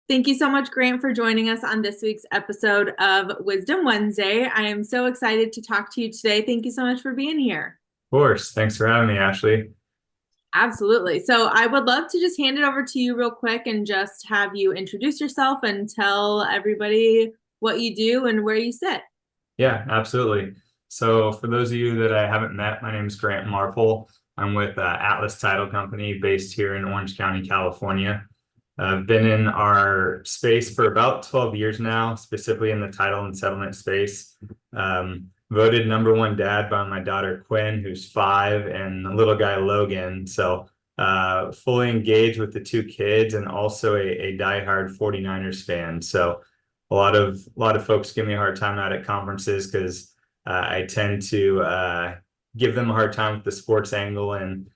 Thank you so much, Grant, for joining us on this week's episode of Wisdom Wednesday. I am so excited to talk to you today. Thank you so much for being here. Of course. Thanks for having me, Ashley. Absolutely. So, I would love to just hand it over to you real quick and just have you introduce yourself and tell everybody what you do and where you sit. Yeah, absolutely. So for those of you that I haven't met, my name is Grant Marple. I'm with Atlas Title Company based here in Orange County, California. I've been in our space for about 12 years now, specifically in the title and settlement space. Voted number one dad by my daughter Quinn, who's 5, and the little guy Logan. So fully engaged with the 2 kids and also a diehard 49ers fan. So a lot of folks give me a hard time out at conferences because I tend to give them a hard time with the sports angle, and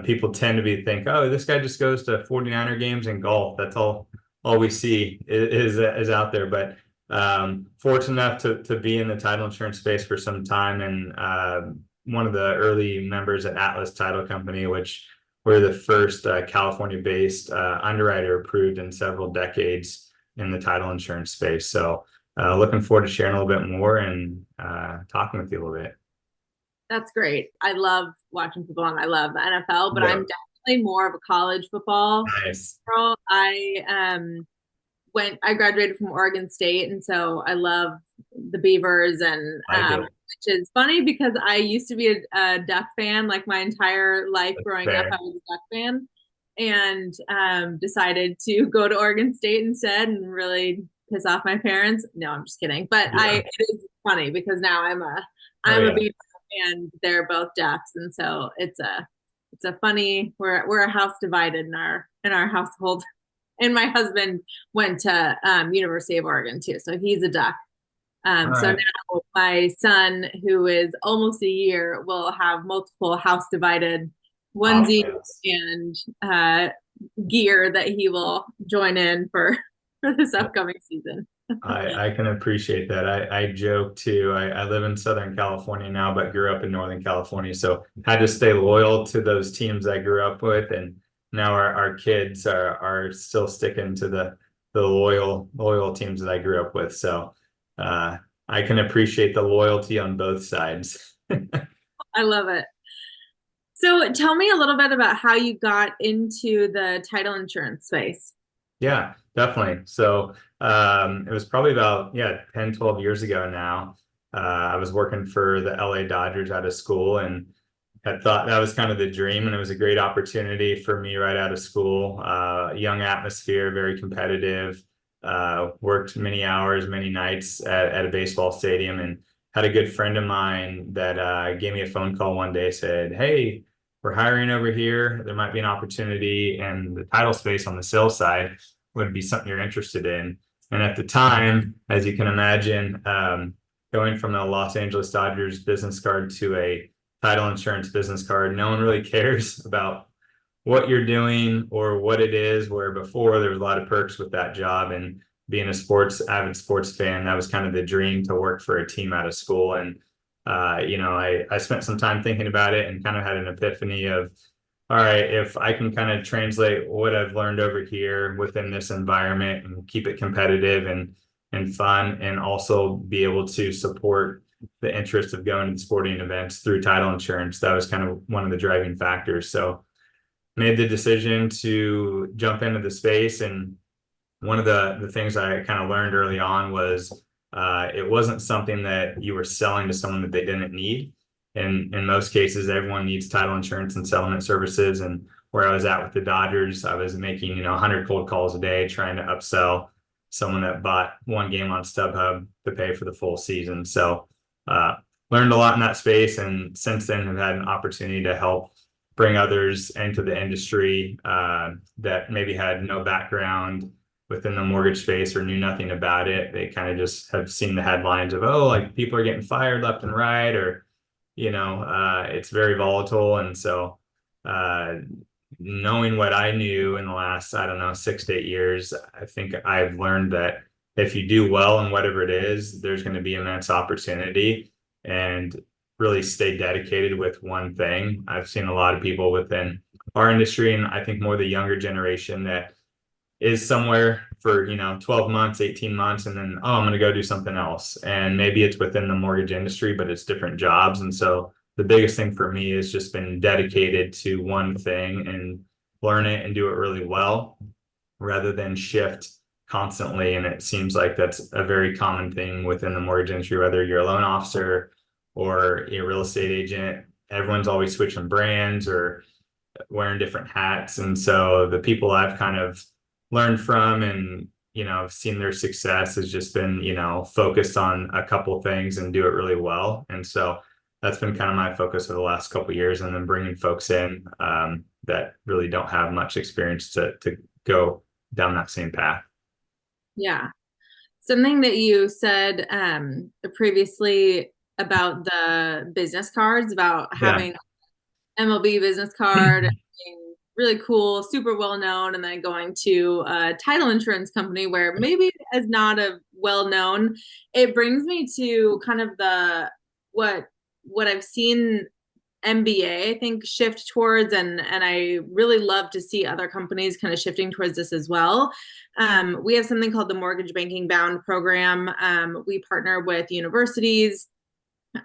people tend to think, oh, this guy just goes to 49er games and golf. That's all we see is out there. But fortunate enough to be in the title insurance space for some time, and one of the early members at Atlas Title Company, which we're the first California-based underwriter approved in several decades in the title insurance space. So looking forward to sharing a little bit more and talking with you a little bit. That's great. I love watching football and I love the NFL, but I'm Yeah. definitely more of a college football Nice. girl. I graduated from Oregon State, and so I love the Beavers, and Like it. which is funny because I used to be a Duck fan, like my entire life That's growing up, I fair. was a Duck fan, and decided to go to Oregon State instead and really piss off my parents. No, I'm just kidding. But Yeah. it is funny because now Oh I'm a yeah. Beaver and they're both Ducks, and so it's a funny, we're a house divided in our household. And my husband went to University of Oregon too, so he's a Duck. All So right. now my son, who is almost a year, will have multiple house divided onesies Awesome. and gear that he will join in for for this upcoming season. I can appreciate that. I joke too. I live in Southern California now, but grew up in Northern California. So had to stay loyal to those teams I grew up with. And now our kids are still sticking to the loyal teams that I grew up with. So I can appreciate the loyalty on both sides. I love it. So tell me a little bit about how you got into the title insurance space. Yeah, definitely. So it was probably about 10, 12 years ago now. I was working for the LA Dodgers out of school and had thought that was kind of the dream, and it was a great opportunity for me right out of school. Young atmosphere, very competitive. Worked many hours, many nights at a baseball stadium, and had a good friend of mine that gave me a phone call one day, said, "Hey, we're hiring over here. There might be an opportunity in the title space on the sales side. Would be something you're interested in?" And at the time, as you can imagine, going from a Los Angeles Dodgers business card to a title insurance business card, no one really cares about what you're doing or what it is, where before there was a lot of perks with that job. And being a avid sports fan, that was kind of the dream, to work for a team out of school. And I spent some time thinking about it and kind of had an epiphany of, all right, if I can kind of translate what I've learned over here within this environment and keep it competitive and fun, and also be able to support the interest of going to sporting events through title insurance, that was kind of one of the driving factors. So made the decision to jump into the space. And one of the things I kind of learned early on was it wasn't something that you were selling to someone that they didn't need. And in most cases, everyone needs title insurance and settlement services. And where I was at with the Dodgers, I was making 100 cold calls a day trying to upsell someone that bought one game on StubHub to pay for the full season. So learned a lot in that space, and since then have had an opportunity to help bring others into the industry that maybe had no background within the mortgage space or knew nothing about it. They kind of just have seen the headlines of, oh, like people are getting fired left and right, or it's very volatile. And so knowing what I knew in the last, I don't know, 6 to 8 years, I think I've learned that if you do well in whatever it is, there's going to be immense opportunity, and really stay dedicated with one thing. I've seen a lot of people within our industry, and I think more the younger generation, that is somewhere for, 12 months, 18 months, and then, oh, I'm going to go do something else. And maybe it's within the mortgage industry, but it's different jobs. And so the biggest thing for me has just been dedicated to one thing and learn it and do it really well rather than shift constantly. And it seems like that's a very common thing within the mortgage industry, whether you're a loan officer or a real estate agent. Everyone's always switching brands or wearing different hats. And so the people I've kind of learned from and, seen their success has just been, focused on a couple things and do it really well. And so that's been kind of my focus for the last couple of years, and then bringing folks in that really don't have much experience to go down that same path. Yeah. Something that you said previously about the business cards, about Yeah. having MLB business card, being really cool, super well known, and then going to a title insurance company where maybe is not a well known. It brings me to kind of the what I've seen MBA, I think, shift towards, and I really love to see other companies kind of shifting towards this as well. We have something called the Mortgage Banking Bound program. We partner with universities,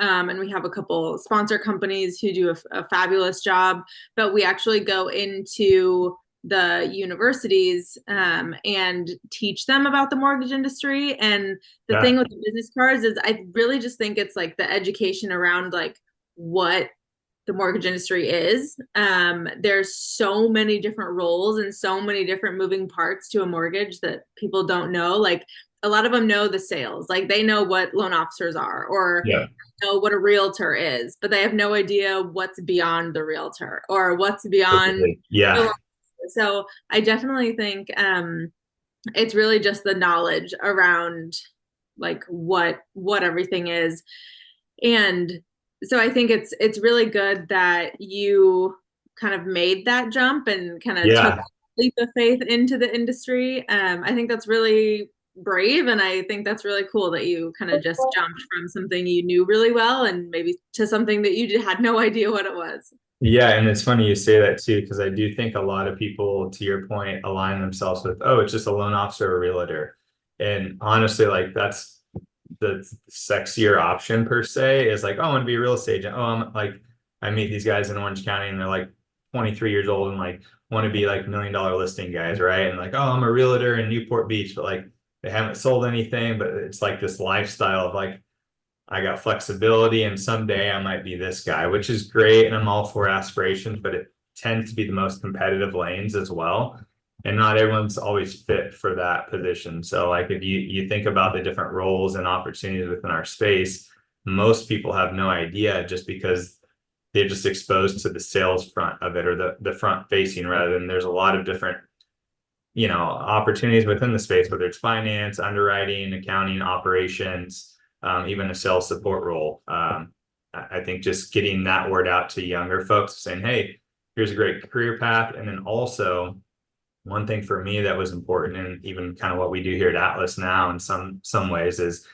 and we have a couple sponsor companies who do a fabulous job, but we actually go into the universities and teach them about the mortgage industry. And the Yeah. thing with the business cards is I really just think it's like the education around like what the mortgage industry is. There's so many different roles and so many different moving parts to a mortgage that people don't know. Like a lot of them know the sales, like they know what loan officers are or Yeah. know what a realtor is, but they have no idea what's beyond the realtor or what's beyond the loan Yeah. officer. So I definitely think it's really just the knowledge around like what everything is. And so I think it's really good that you kind of made that jump and kind of took a Yeah. leap of faith into the industry. I think that's really brave, and I think that's really cool that you kind of just jumped from something you knew really well and maybe to something that you had no idea what it was. Yeah, and it's funny you say that too, because I do think a lot of people, to your point, align themselves with, oh, it's just a loan officer or realtor. And honestly, like that's the sexier option per se is like, oh, I want to be a real estate agent. Oh, I'm like, I meet these guys in Orange County and they're like 23 years old and like want to be like $1 million listing guys, right? And like, oh, I'm a realtor in Newport Beach, but like they haven't sold anything, but it's like this lifestyle of like, I got flexibility and someday I might be this guy, which is great. And I'm all for aspirations, but it tends to be the most competitive lanes as well. And not everyone's always fit for that position. So like if you think about the different roles and opportunities within our space, most people have no idea just because they're just exposed to the sales front of it or the front facing rather than there's a lot of different opportunities within the space, whether it's finance, underwriting, accounting, operations, even a sales support role. I think just getting that word out to younger folks saying, hey, here's a great career path. And then also one thing for me that was important and even kind of what we do here at Atlas now in some ways is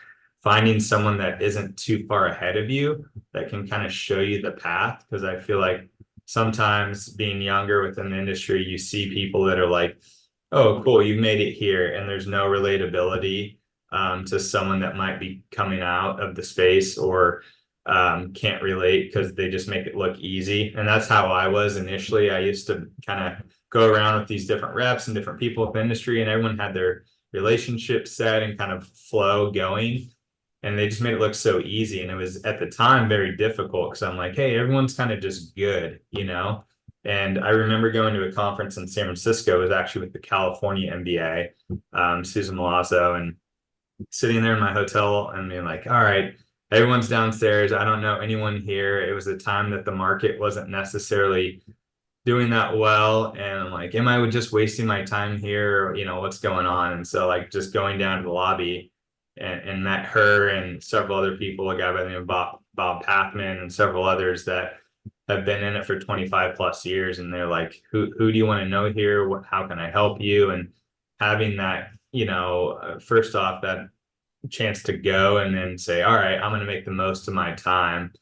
finding someone that isn't too far ahead of you that can kind of show you the path. Because I feel like sometimes being younger within the industry, you see people that are like, oh, cool, you made it here. And there's no relatability to someone that might be coming out of the space or can't relate because they just make it look easy. And that's how I was initially. I used to kind of go around with these different reps and different people in the industry, and everyone had their relationship set and kind of flow going. And they just made it look so easy. And it was at the time very difficult because I'm like, hey, everyone's kind of just good. And I remember going to a conference in San Francisco. It was actually with the California MBA, Susan Milazzo, and sitting there in my hotel and being like, all right, everyone's downstairs. I don't know anyone here. It was a time that the market wasn't necessarily doing that well. And I'm like, am I just wasting my time here? What's going on? And so like just going down to the lobby and met her and several other people, a guy by the name of Bob Pathman and several others that have been in it for 25 plus years. And they're like, who do you want to know here? How can I help you? And having that, first off, that chance to go and then say, all right, I'm going to make the most of my time.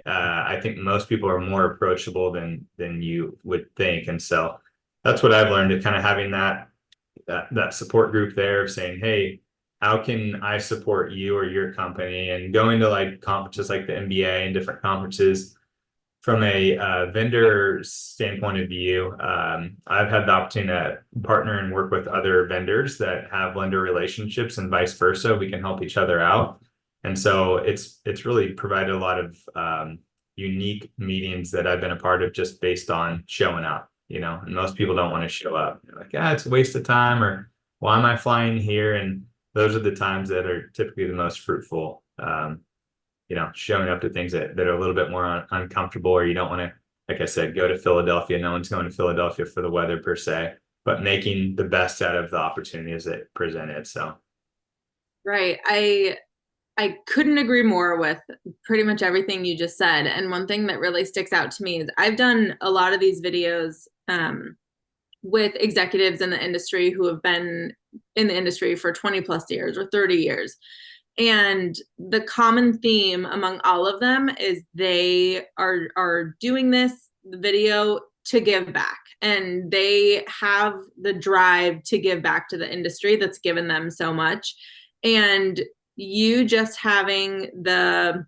I think most people are more approachable than you would think. And so that's what I've learned, to kind of having that that support group there of saying, hey, how can I support you or your company? And going to like conferences like the MBA and different conferences from a vendor standpoint of view, I've had the opportunity to partner and work with other vendors that have lender relationships and vice versa. We can help each other out. And so it's really provided a lot of unique meetings that I've been a part of just based on showing up, and most people don't want to show up. They're like, it's a waste of time, or why am I flying here? And those are the times that are typically the most fruitful. Showing up to things that are a little bit more uncomfortable, or you don't want to, like I said, go to Philadelphia. No one's going to Philadelphia for the weather per se, but making the best out of the opportunities that presented. So, Right. I couldn't agree more with pretty much everything you just said. And one thing that really sticks out to me is I've done a lot of these videos with executives in the industry who have been in the industry for 20 plus years or 30 years. And the common theme among all of them is they are doing this video to give back. And they have the drive to give back to the industry that's given them so much. And you just having the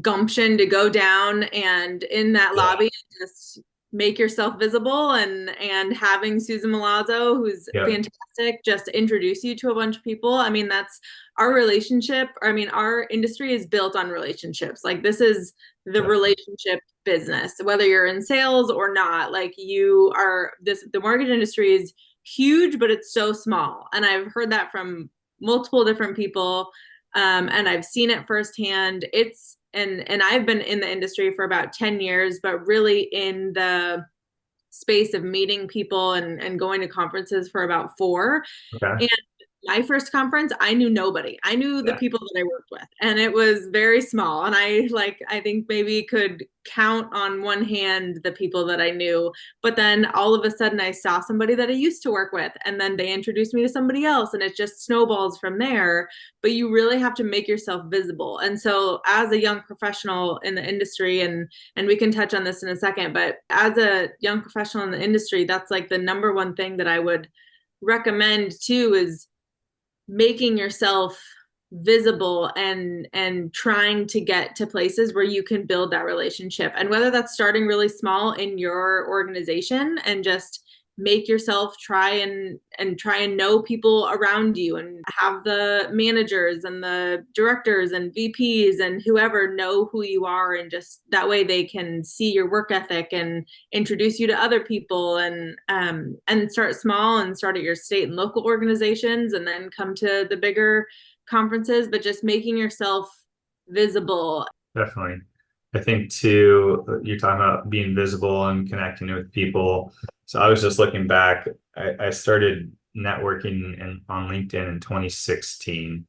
gumption to go down and in that lobby just make yourself visible, and having Susan Milazzo, who's fantastic, just introduce you to a bunch of people. I mean, that's our relationship. I mean, our industry is built on relationships. Like, this is the relationship business, whether you're in sales or not. Like, the mortgage industry is huge, but it's so small. And I've heard that from multiple different people. And I've seen it firsthand. And I've been in the industry for about 10 years, but really in the space of meeting people and going to conferences for about 4. okay. And my first conference, I knew nobody. I knew the people that I worked with, and it was very small. And I think maybe could count on one hand the people that I knew. But then all of a sudden I saw somebody that I used to work with, and then they introduced me to somebody else, and it just snowballs from there. But you really have to make yourself visible. And so as a young professional in the industry, and we can touch on this in a second, but as a young professional in the industry, that's like the number one thing that I would recommend too, is making yourself visible and trying to get to places where you can build that relationship. And whether that's starting really small in your organization and just make yourself try and know people around you, and have the managers and the directors and VPs and whoever know who you are, and just that way they can see your work ethic and introduce you to other people, and start small and start at your state and local organizations, and then come to the bigger conferences. But just making yourself visible. Definitely. I think too, you're talking about being visible and connecting with people. So I was just looking back. I started networking on LinkedIn in 2016,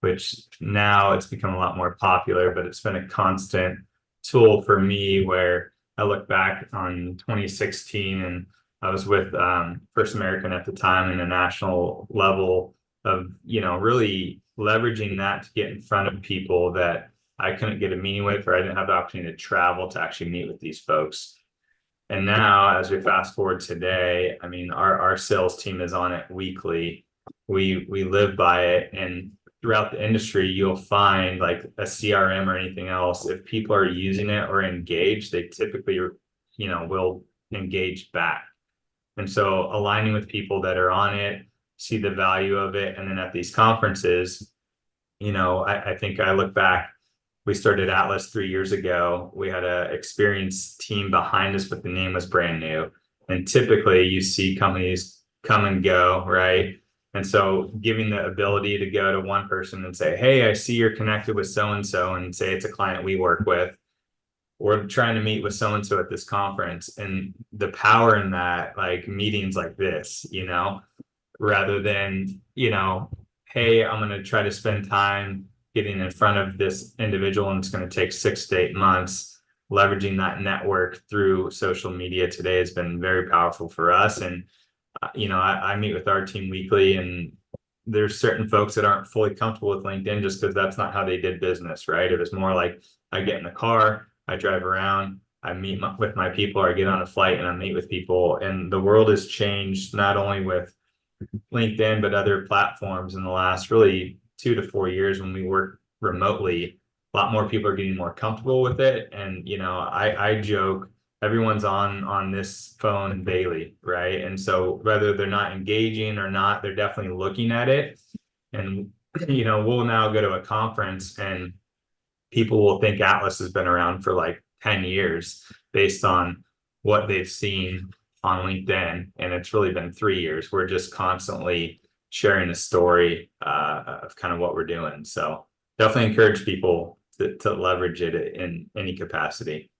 which now it's become a lot more popular, but it's been a constant tool for me, where I look back on 2016 and I was with First American at the time in a national level of, really leveraging that to get in front of people that I couldn't get a meeting with, or I didn't have the opportunity to travel to actually meet with these folks. And now, as we fast forward today, I mean, our sales team is on it weekly. We live by it. And throughout the industry, you'll find like a CRM or anything else, if people are using it or engaged, they typically, will engage back. And so aligning with people that are on it, see the value of it. And then at these conferences, I think I look back, we started Atlas 3 years ago. We had an experienced team behind us, but the name was brand new. And typically you see companies come and go, right? And so giving the ability to go to one person and say, hey, I see you're connected with so-and-so, and say it's a client we work with. We're trying to meet with so-and-so at this conference. And the power in that, like meetings like this, rather than, hey, I'm going to try to spend time getting in front of this individual, and it's going to take 6 to 8 months. Leveraging that network through social media today has been very powerful for us. And, I meet with our team weekly, and there's certain folks that aren't fully comfortable with LinkedIn just because that's not how they did business, right? It was more like, I get in the car, I drive around, I meet with my people, or I get on a flight and I meet with people. And the world has changed not only with LinkedIn, but other platforms in the last really 2 to 4 years when we work remotely. A lot more people are getting more comfortable with it. And, I joke, everyone's on this phone daily, right? And so whether they're not engaging or not, they're definitely looking at it. And, we'll now go to a conference and people will think Atlas has been around for like 10 years based on what they've seen on LinkedIn. And it's really been 3 years. We're just constantly sharing the story of kind of what we're doing. So definitely encourage people to leverage it in any capacity.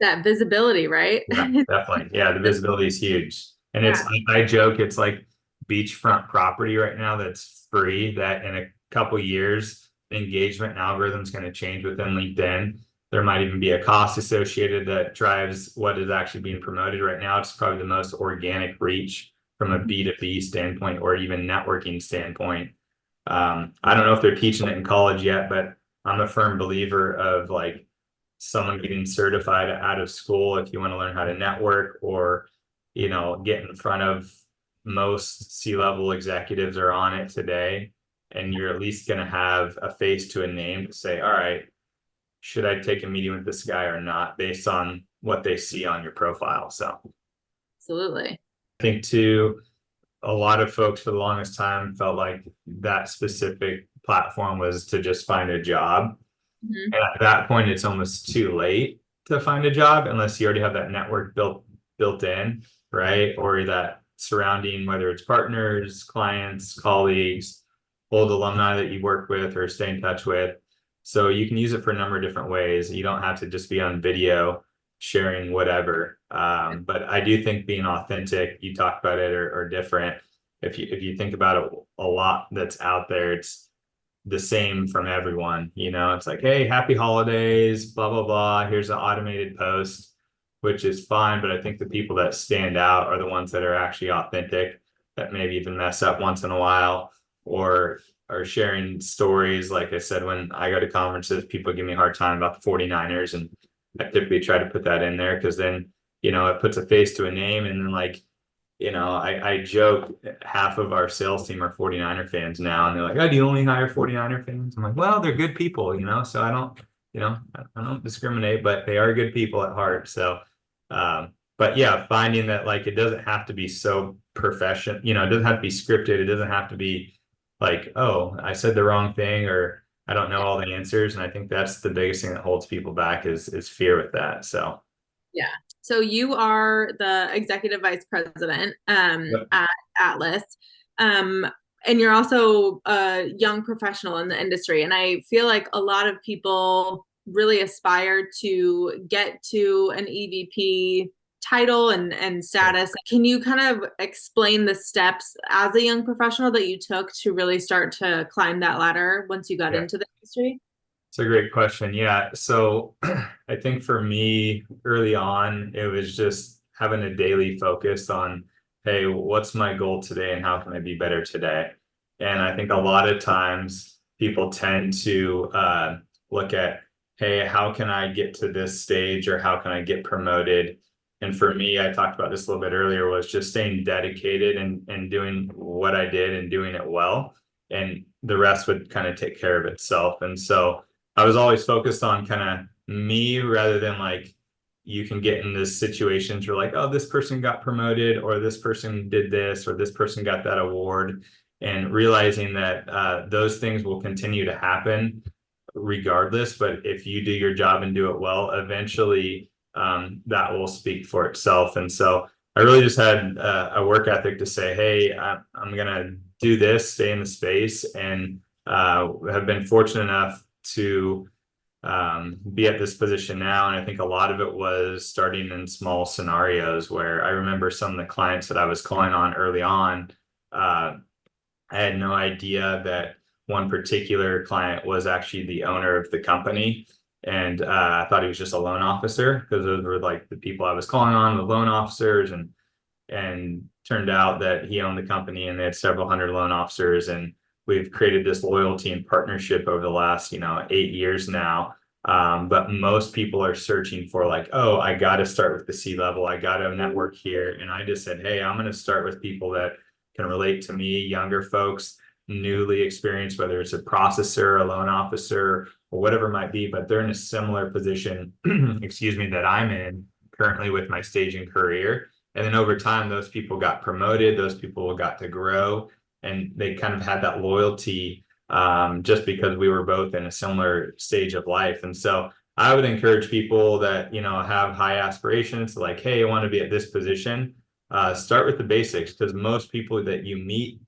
That visibility, right? Yeah, definitely. Yeah, the visibility is huge. And Yeah. I joke, it's like beachfront property right now that's free, that in a couple years, the engagement and algorithm is going to change within LinkedIn. There might even be a cost associated that drives what is actually being promoted right now. It's probably the most organic reach from a B2B standpoint or even networking standpoint. I don't know if they're teaching it in college yet, but I'm a firm believer of like someone getting certified out of school if you want to learn how to network or get in front of most C-level executives are on it today, and you're at least going to have a face to a name to say, all right, should I take a meeting with this guy or not, based on what they see on your profile. So Absolutely. I think too, a lot of folks for the longest time felt like that specific platform was to just find a job. Mhm. And at that point, it's almost too late to find a job unless you already have that network built in, right? Or that surrounding, whether it's partners, clients, colleagues, old alumni that you work with or stay in touch with. So you can use it for a number of different ways. You don't have to just be on video sharing whatever. But I do think being authentic, you talked about it, or different. If you think about it, a lot that's out there, it's the same from everyone. It's like, hey, happy holidays, blah blah blah, here's an automated post, which is fine, but I think the people that stand out are the ones that are actually authentic, that maybe even mess up once in a while, or are sharing stories. Like I said, when I go to conferences, people give me a hard time about the 49ers, and I typically try to put that in there because then it puts a face to a name. And then, like, I joke, half of our sales team are 49er fans now, and they're like, oh, do you only hire 49er fans? I'm like, well, they're good people, so I don't discriminate, but they are good people at heart. So, but yeah, finding that, like, it doesn't have to be so professional, it doesn't have to be scripted. It doesn't have to be like, oh, I said the wrong thing, or I don't know all the answers. And I think that's the biggest thing that holds people back is fear with that. So, Yeah. So you are the executive vice president yep. at Atlas. Um, and you're also a young professional in the industry. And I feel like a lot of people really aspire to get to an EVP title and status. Can you kind of explain the steps as a young professional that you took to really start to climb that ladder once you got Yeah. into the industry? It's a great question. Yeah. So I think for me early on, it was just having a daily focus on, hey, what's my goal today and how can I be better today? And I think a lot of times people tend to look at, hey, how can I get to this stage, or how can I get promoted? And for me, I talked about this a little bit earlier, was just staying dedicated and doing what I did and doing it well. And the rest would kind of take care of itself. And so I was always focused on kind of me, rather than like, you can get in this situations where like, oh, this person got promoted, or this person did this, or this person got that award, and realizing that those things will continue to happen regardless. But if you do your job and do it well, eventually that will speak for itself. And so I really just had a work ethic to say, hey, I'm going to do this, stay in the space, and have been fortunate enough to be at this position now. And I think a lot of it was starting in small scenarios, where I remember some of the clients that I was calling on early on. I had no idea that one particular client was actually the owner of the company. And I thought he was just a loan officer, because those were like the people I was calling on, the loan officers. And turned out that he owned the company, and they had several hundred loan officers. And we've created this loyalty and partnership over the last 8 years now, But most people are searching for like, oh, I got to start with the C-level. I got to network here. And I just said, hey, I'm going to start with people that can relate to me, younger folks, newly experienced, whether it's a processor, a loan officer, or whatever it might be, but they're in a similar position, excuse me, that I'm in currently with my stage in career. And then over time, those people got promoted, those people got to grow, and they kind of had that loyalty just because we were both in a similar stage of life. And so I would encourage people that, have high aspirations, like, hey, I want to be at this position. Start with the basics, because most people that you meet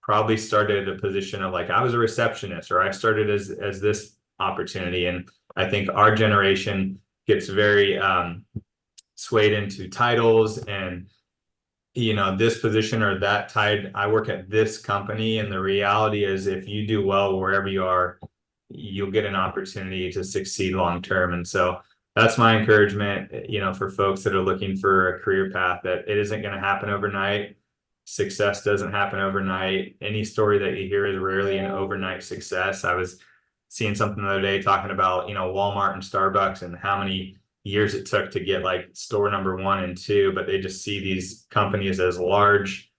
probably started at a position of like, I was a receptionist, or I started as this opportunity. And I think our generation gets very swayed into titles and this position or that tied. I work at this company, and the reality is if you do well wherever you are, you'll get an opportunity to succeed long term. And so that's my encouragement, for folks that are looking for a career path, that it isn't going to happen overnight. Success doesn't happen overnight. Any story that you hear is rarely an overnight success. I was seeing something the other day talking about, Walmart and Starbucks and how many years it took to get like store number 1 and 2, but they just see these companies as large,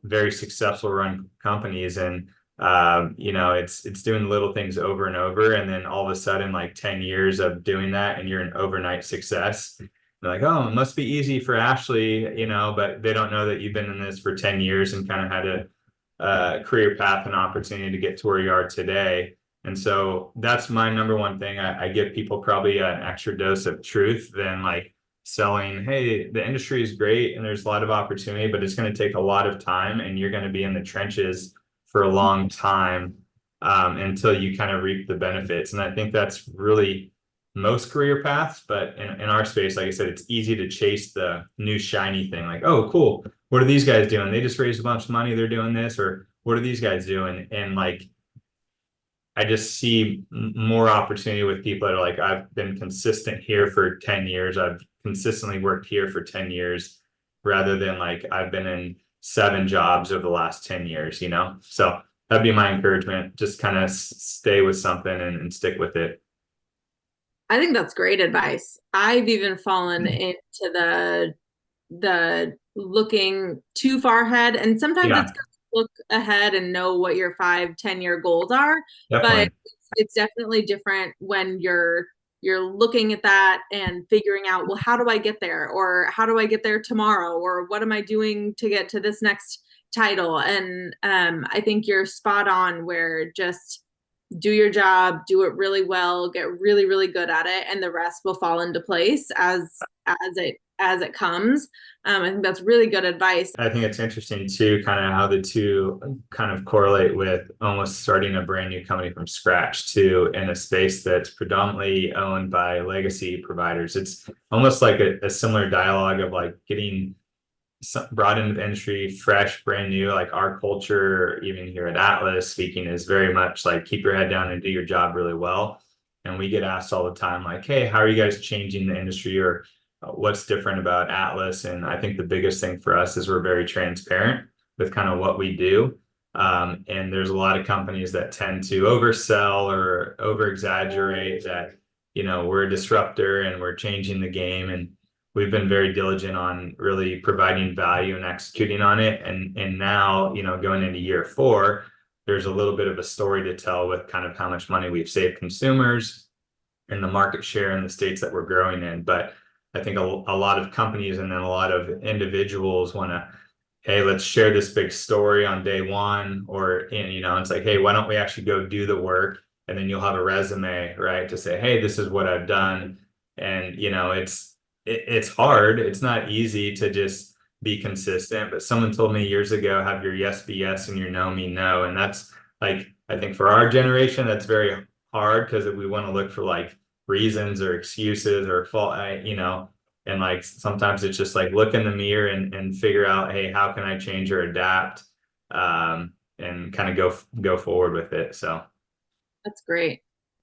very successful run companies. And it's doing little things over and over, and then all of a sudden, like 10 years of doing that, and you're an overnight success. They're like, oh, it must be easy for Ashley, but they don't know that you've been in this for 10 years and kind of had a career path and opportunity to get to where you are today. And so that's my number one thing. I give people probably an extra dose of truth than like selling, hey, the industry is great and there's a lot of opportunity, but it's going to take a lot of time, and you're going to be in the trenches for a long time until you kind of reap the benefits. And I think that's really most career paths, but in our space, like I said, it's easy to chase the new shiny thing. Like, oh, cool. What are these guys doing? They just raised a bunch of money. They're doing this. Or what are these guys doing? And like, I just see more opportunity with people that are like, I've been consistent here for 10 years. I've consistently worked here for 10 years, rather than like, I've been in 7 jobs over the last 10 years. So that'd be my encouragement. Just kind of stay with something and stick with it. I think that's great advice. I've even fallen into the looking too far ahead, and sometimes it's Yeah, good to look ahead and know what your 5, 10 year goals are, but definitely. it's definitely different when you're looking at that and figuring out, well, how do I get there, or how do I get there tomorrow, or what am I doing to get to this next title? And I think you're spot on, where just do your job, do it really well, get really, really good at it, and the rest will fall into place as it comes. I think that's really good advice. I think it's interesting too, kind of how the two kind of correlate with almost starting a brand new company from scratch too, in a space that's predominantly owned by legacy providers. It's almost like a similar dialogue of like getting brought into the industry fresh, brand new. Like our culture, even here at Atlas speaking, is very much like keep your head down and do your job really well. And we get asked all the time, like, hey, how are you guys changing the industry, or what's different about Atlas? And I think the biggest thing for us is we're very transparent with kind of what we do. And there's a lot of companies that tend to oversell or over exaggerate that, we're a disruptor and we're changing the game. And we've been very diligent on really providing value and executing on it. And now, going into year 4, there's a little bit of a story to tell with kind of how much money we've saved consumers and the market share in the states that we're growing in. But I think a lot of companies and then a lot of individuals want to, hey, let's share this big story on day one, or, it's like, hey, why don't we actually go do the work? And then you'll have a resume, right, to say, hey, this is what I've done. And, it's hard. It's not easy to just be consistent. But someone told me years ago, have your yes be yes and your no mean no. And that's like, I think for our generation, that's very hard, because if we want to look for like reasons or excuses or fault, and like sometimes it's just like look in the mirror and figure out, hey, how can I change or adapt, and kind of go forward with it. So That's great.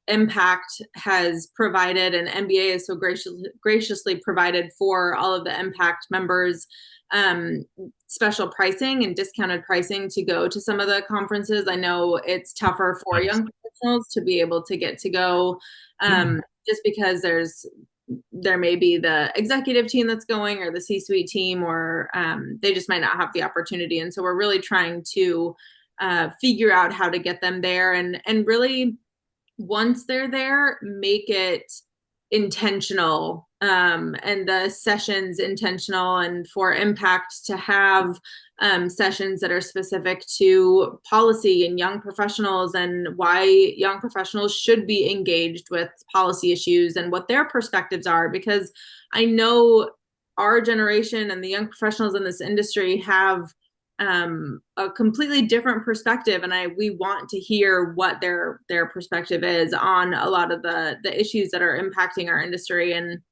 Impact has provided, and MBA is so graciously provided for all of the Impact members, special pricing and discounted pricing to go to some of the conferences. I know it's tougher for Nice. young professionals to be able to get to go, just because there may be the executive team that's going or the C-suite team, or they just might not have the opportunity. And so we're really trying to figure out how to get them there, and really, once they're there, make it intentional, and the sessions intentional, and for impact to have sessions that are specific to policy and young professionals, and why young professionals should be engaged with policy issues and what their perspectives are. Because I know our generation and the young professionals in this industry have a completely different perspective, and we want to hear what their perspective is on a lot of the issues that are impacting our industry. And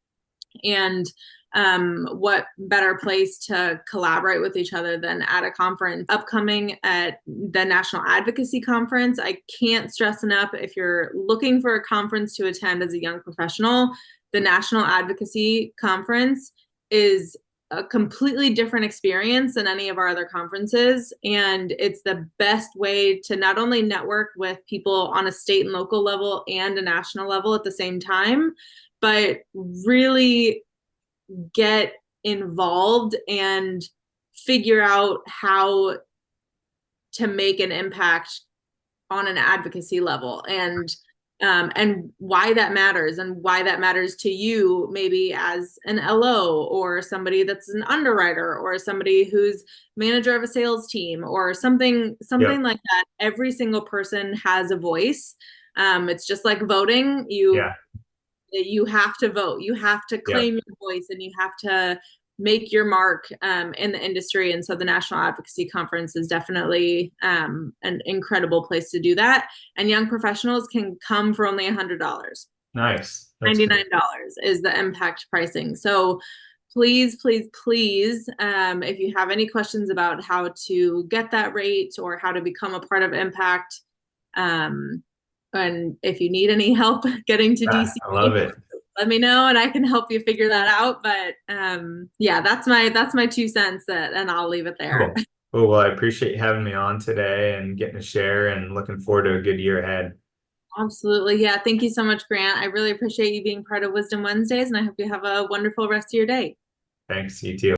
what better place to collaborate with each other than at a conference upcoming at the National Advocacy Conference. I can't stress enough, if you're looking for a conference to attend as a young professional, the National Advocacy Conference is a completely different experience than any of our other conferences. And it's the best way to not only network with people on a state and local level and a national level at the same time, but really get involved and figure out how to make an impact on an advocacy level, and why that matters, and why that matters to you, maybe as an LO, or somebody that's an underwriter, or somebody who's manager of a sales team, or something like that. Every single person has a voice. It's just like voting. You have to vote, you have to claim your voice, and you have to make your mark in the industry. And so the National Advocacy Conference is definitely an incredible place to do that. And young professionals can come for only $100. Nice. $99 is the impact pricing. So please, please, please, if you have any questions about how to get that rate or how to become a part of Impact, and if you need any help getting to DC, I love it. let me know and I can help you figure that out. But yeah, that's my 2 cents, and I'll leave it there. Cool. Cool. Well, I appreciate you having me on today and getting to share, and looking forward to a good year ahead. Absolutely. Yeah. Thank you so much, Grant. I really appreciate you being part of Wisdom Wednesdays, and I hope you have a wonderful rest of your day. Thanks. You too.